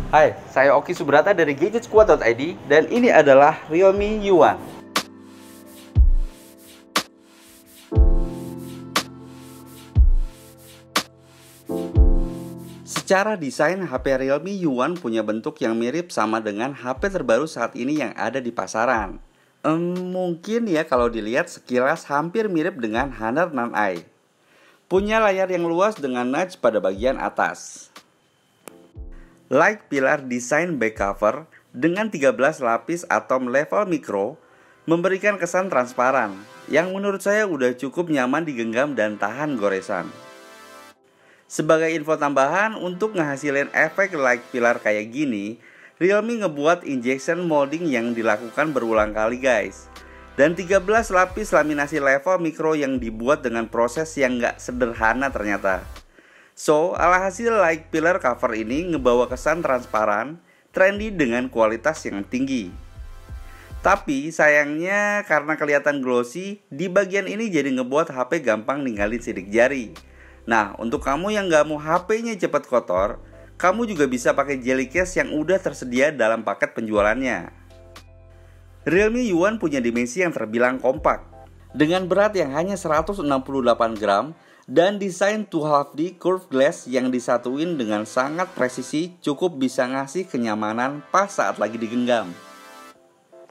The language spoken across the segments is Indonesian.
Hai, saya Oki Subrata dari gadgetsquad.id dan ini adalah Realme Yuan. Secara desain, HP Realme Yuan punya bentuk yang mirip sama dengan HP terbaru saat ini yang ada di pasaran. Mungkin ya kalau dilihat sekilas hampir mirip dengan Honor 9i. Punya layar yang luas dengan notch pada bagian atas. Like pilar desain back cover dengan 13 lapis atom level mikro memberikan kesan transparan yang menurut saya udah cukup nyaman digenggam dan tahan goresan. Sebagai info tambahan, untuk ngehasilin efek like pilar kayak gini, Realme ngebuat injection molding yang dilakukan berulang kali guys. Dan 13 lapis laminasi level mikro yang dibuat dengan proses yang gak sederhana ternyata. So, alhasil like pillar cover ini ngebawa kesan transparan, trendy dengan kualitas yang tinggi. Tapi sayangnya karena kelihatan glossy, di bagian ini jadi ngebuat HP gampang ninggalin sidik jari. Nah, untuk kamu yang gak mau HP-nya cepat kotor, kamu juga bisa pakai jelly case yang udah tersedia dalam paket penjualannya. Realme Yuan punya dimensi yang terbilang kompak, dengan berat yang hanya 168 gram dan desain 2.5D curved glass yang disatuin dengan sangat presisi cukup bisa ngasih kenyamanan pas saat lagi digenggam.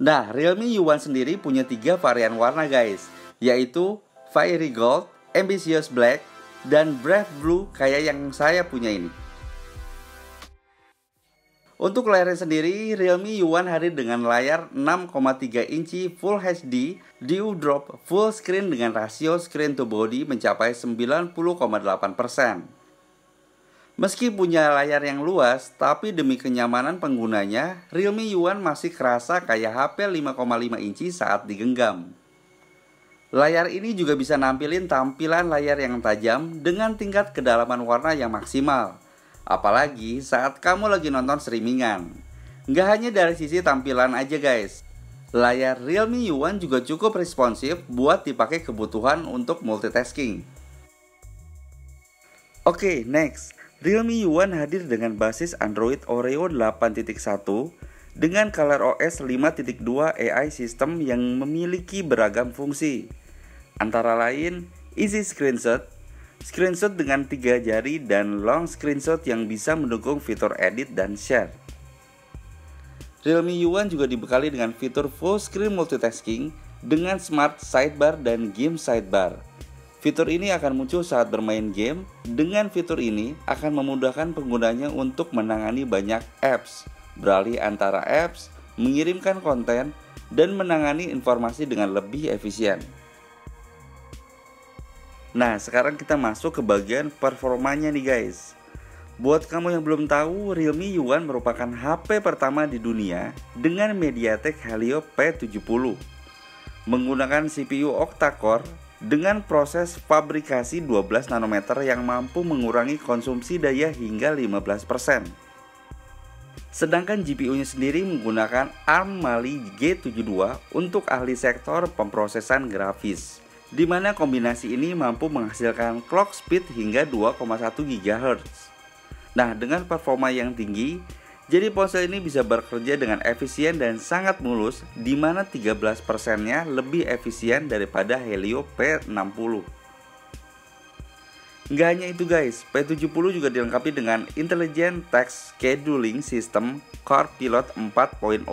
Nah, Realme Yuan sendiri punya 3 varian warna guys, yaitu Fiery Gold, Ambitious Black, dan Brave Blue kayak yang saya punya ini. Untuk layarnya sendiri, Realme Yuan hadir dengan layar 6,3 inci Full HD Dew Drop Full Screen dengan rasio screen to body mencapai 90,8%. Meski punya layar yang luas, tapi demi kenyamanan penggunanya, Realme Yuan masih kerasa kayak HP 5,5 inci saat digenggam. Layar ini juga bisa nampilin tampilan layar yang tajam dengan tingkat kedalaman warna yang maksimal. Apalagi saat kamu lagi nonton streamingan. Nggak hanya dari sisi tampilan aja guys. Layar Realme Yuan juga cukup responsif buat dipakai kebutuhan untuk multitasking. Oke, next. Realme Yuan hadir dengan basis Android Oreo 8.1 dengan ColorOS 5.2 AI system yang memiliki beragam fungsi. Antara lain, Easy Screenshot, screenshot dengan 3 jari dan long screenshot yang bisa mendukung fitur edit dan share. Realme Yuan juga dibekali dengan fitur full screen multitasking dengan smart sidebar dan game sidebar. Fitur ini akan muncul saat bermain game. Dengan fitur ini akan memudahkan penggunanya untuk menangani banyak apps, beralih antara apps, mengirimkan konten, dan menangani informasi dengan lebih efisien. Nah, sekarang kita masuk ke bagian performanya nih guys. Buat kamu yang belum tahu, Realme Yuan merupakan HP pertama di dunia dengan MediaTek Helio P70 menggunakan CPU octa-core dengan proses fabrikasi 12 nanometer yang mampu mengurangi konsumsi daya hingga 15%. Sedangkan GPU-nya sendiri menggunakan ARM Mali G72 untuk ahli sektor pemrosesan grafis, di mana kombinasi ini mampu menghasilkan clock speed hingga 2,1 GHz. Nah, dengan performa yang tinggi, jadi ponsel ini bisa bekerja dengan efisien dan sangat mulus, di mana 13%-nya lebih efisien daripada Helio P60. Nggak hanya itu guys, P70 juga dilengkapi dengan Intelligent Task Scheduling System Core Pilot 4.0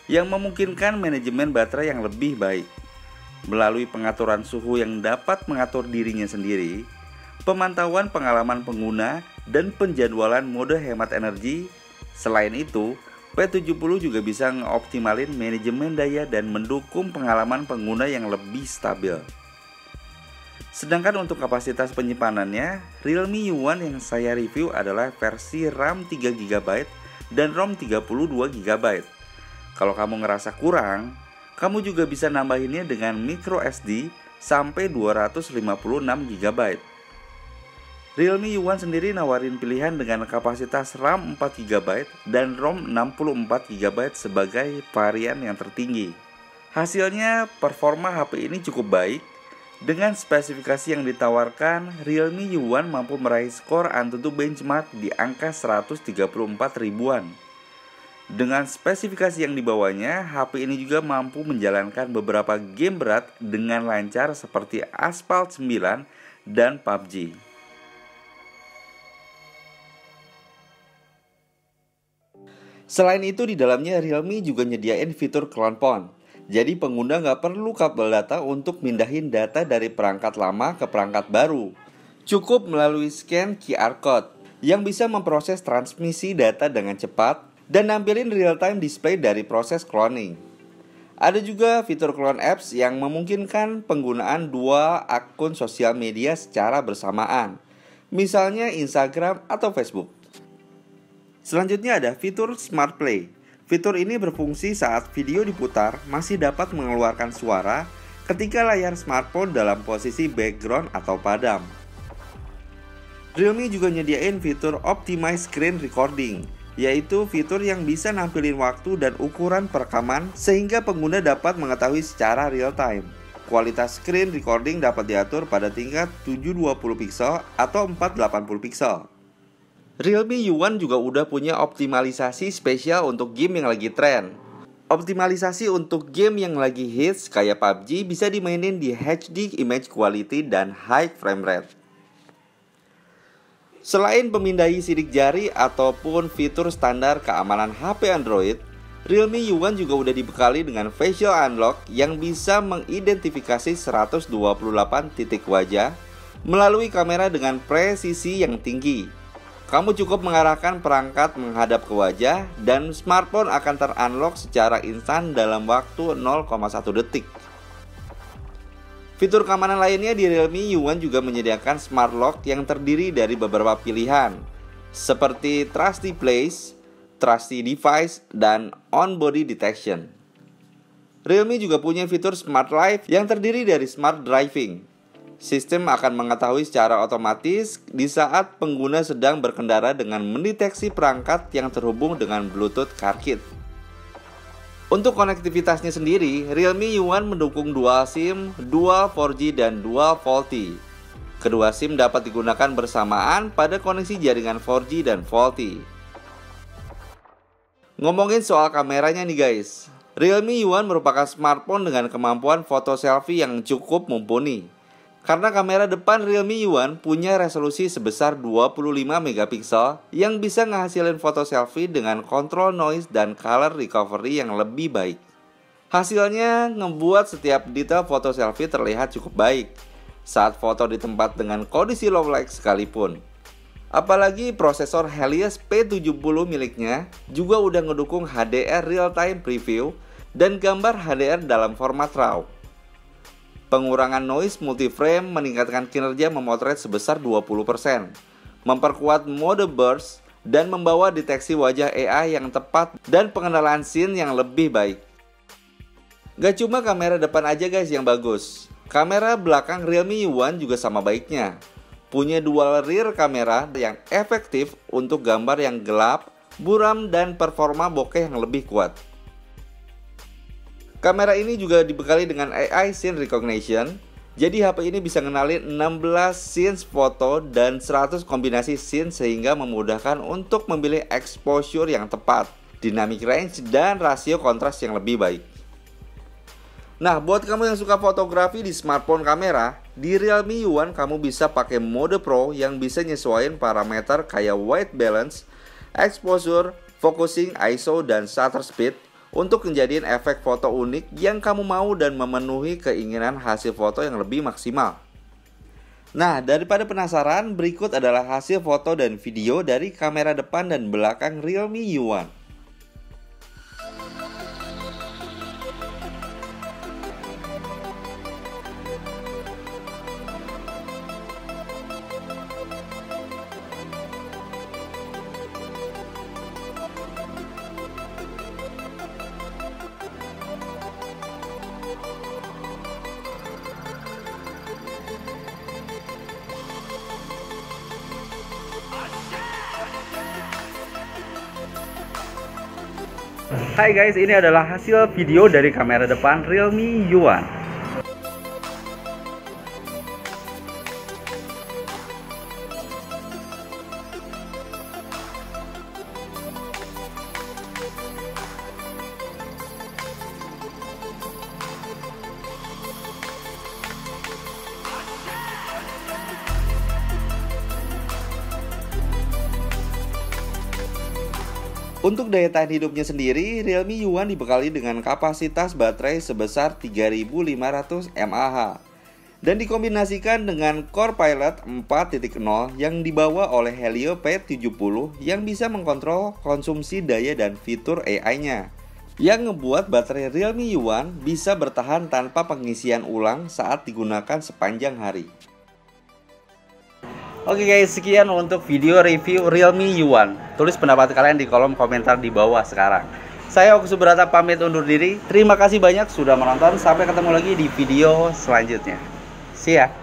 yang memungkinkan manajemen baterai yang lebih baik. Melalui pengaturan suhu yang dapat mengatur dirinya sendiri, pemantauan pengalaman pengguna, dan penjadwalan mode hemat energi. Selain itu, P70 juga bisa mengoptimalin manajemen daya dan mendukung pengalaman pengguna yang lebih stabil. Sedangkan untuk kapasitas penyimpanannya, Realme Yuan yang saya review adalah versi RAM 3GB dan ROM 32GB. Kalau kamu ngerasa kurang, kamu juga bisa nambahinnya dengan micro SD sampai 256GB. Realme Yuan sendiri nawarin pilihan dengan kapasitas RAM 4GB dan ROM 64GB sebagai varian yang tertinggi. Hasilnya, performa HP ini cukup baik Dengan spesifikasi yang ditawarkan, Realme Yuan mampu meraih skor Antutu benchmark di angka 134 ribuan. Dengan spesifikasi yang dibawanya, HP ini juga mampu menjalankan beberapa game berat dengan lancar seperti Asphalt 9 dan PUBG. Selain itu, di dalamnya Realme juga nyediain fitur clone phone. Jadi pengguna nggak perlu kabel data untuk mindahin data dari perangkat lama ke perangkat baru. Cukup melalui scan QR Code yang bisa memproses transmisi data dengan cepat dan nampilin real-time display dari proses cloning. Ada juga fitur clone apps yang memungkinkan penggunaan dua akun sosial media secara bersamaan, misalnya Instagram atau Facebook. Selanjutnya ada fitur Smart Play. Fitur ini berfungsi saat video diputar masih dapat mengeluarkan suara ketika layar smartphone dalam posisi background atau padam. Realme juga nyediain fitur Optimize Screen Recording, yaitu fitur yang bisa nampilin waktu dan ukuran perekaman sehingga pengguna dapat mengetahui secara real time. Kualitas screen recording dapat diatur pada tingkat 720 pixel atau 480 pixel. Realme Yuan juga udah punya optimalisasi spesial untuk game yang lagi tren. Optimalisasi untuk game yang lagi hits kayak PUBG bisa dimainin di HD image quality dan high frame rate. Selain pemindahi sidik jari ataupun fitur standar keamanan HP Android, Realme Yuan juga udah dibekali dengan facial unlock yang bisa mengidentifikasi 128 titik wajah melalui kamera dengan presisi yang tinggi. Kamu cukup mengarahkan perangkat menghadap ke wajah dan smartphone akan ter-unlock secara instan dalam waktu 0,1 detik. Fitur keamanan lainnya di Realme Yuan juga menyediakan Smart Lock yang terdiri dari beberapa pilihan, seperti Trusty Place, Trusty Device, dan On Body Detection. Realme juga punya fitur Smart Life yang terdiri dari Smart Driving. Sistem akan mengetahui secara otomatis di saat pengguna sedang berkendara dengan mendeteksi perangkat yang terhubung dengan Bluetooth Car Kit. Untuk konektivitasnya sendiri, Realme Yuan mendukung dual SIM, dual 4G, dan dual VoLTE. Kedua SIM dapat digunakan bersamaan pada koneksi jaringan 4G dan VoLTE. Ngomongin soal kameranya nih guys, Realme Yuan merupakan smartphone dengan kemampuan foto selfie yang cukup mumpuni. Karena kamera depan Realme Yuan punya resolusi sebesar 25 megapiksel yang bisa ngehasilin foto selfie dengan kontrol noise dan color recovery yang lebih baik. Hasilnya ngebuat setiap detail foto selfie terlihat cukup baik saat foto di tempat dengan kondisi low light sekalipun. Apalagi prosesor Helios P70 miliknya juga udah ngedukung HDR real time preview dan gambar HDR dalam format RAW. Pengurangan noise multiframe meningkatkan kinerja memotret sebesar 20%, memperkuat mode burst, dan membawa deteksi wajah AI yang tepat dan pengenalan scene yang lebih baik. Gak cuma kamera depan aja guys yang bagus, kamera belakang Realme Yuan juga sama baiknya. Punya dual rear kamera yang efektif untuk gambar yang gelap, buram, dan performa bokeh yang lebih kuat. Kamera ini juga dibekali dengan AI Scene Recognition. Jadi HP ini bisa ngenalin 16 scenes foto dan 100 kombinasi scene sehingga memudahkan untuk memilih exposure yang tepat, dynamic range, dan rasio kontras yang lebih baik. Nah, buat kamu yang suka fotografi di smartphone kamera, di Realme Yuan kamu bisa pakai mode Pro yang bisa nyesuaiin parameter kayak white balance, exposure, focusing, ISO, dan shutter speed untuk menjadikan efek foto unik yang kamu mau dan memenuhi keinginan hasil foto yang lebih maksimal. Nah, daripada penasaran, berikut adalah hasil foto dan video dari kamera depan dan belakang Realme Yuan. Hai guys, ini adalah hasil video dari kamera depan Realme Yuan. Untuk daya tahan hidupnya sendiri, Realme Yuan dibekali dengan kapasitas baterai sebesar 3500 mAh dan dikombinasikan dengan Core Pilot 4.0 yang dibawa oleh Helio P70 yang bisa mengkontrol konsumsi daya dan fitur AI-nya, yang ngebuat baterai Realme Yuan bisa bertahan tanpa pengisian ulang saat digunakan sepanjang hari. Oke guys, sekian untuk video review Realme Yuan. Tulis pendapat kalian di kolom komentar di bawah sekarang. Saya Oku Subrata pamit undur diri. Terima kasih banyak sudah menonton. Sampai ketemu lagi di video selanjutnya. See ya.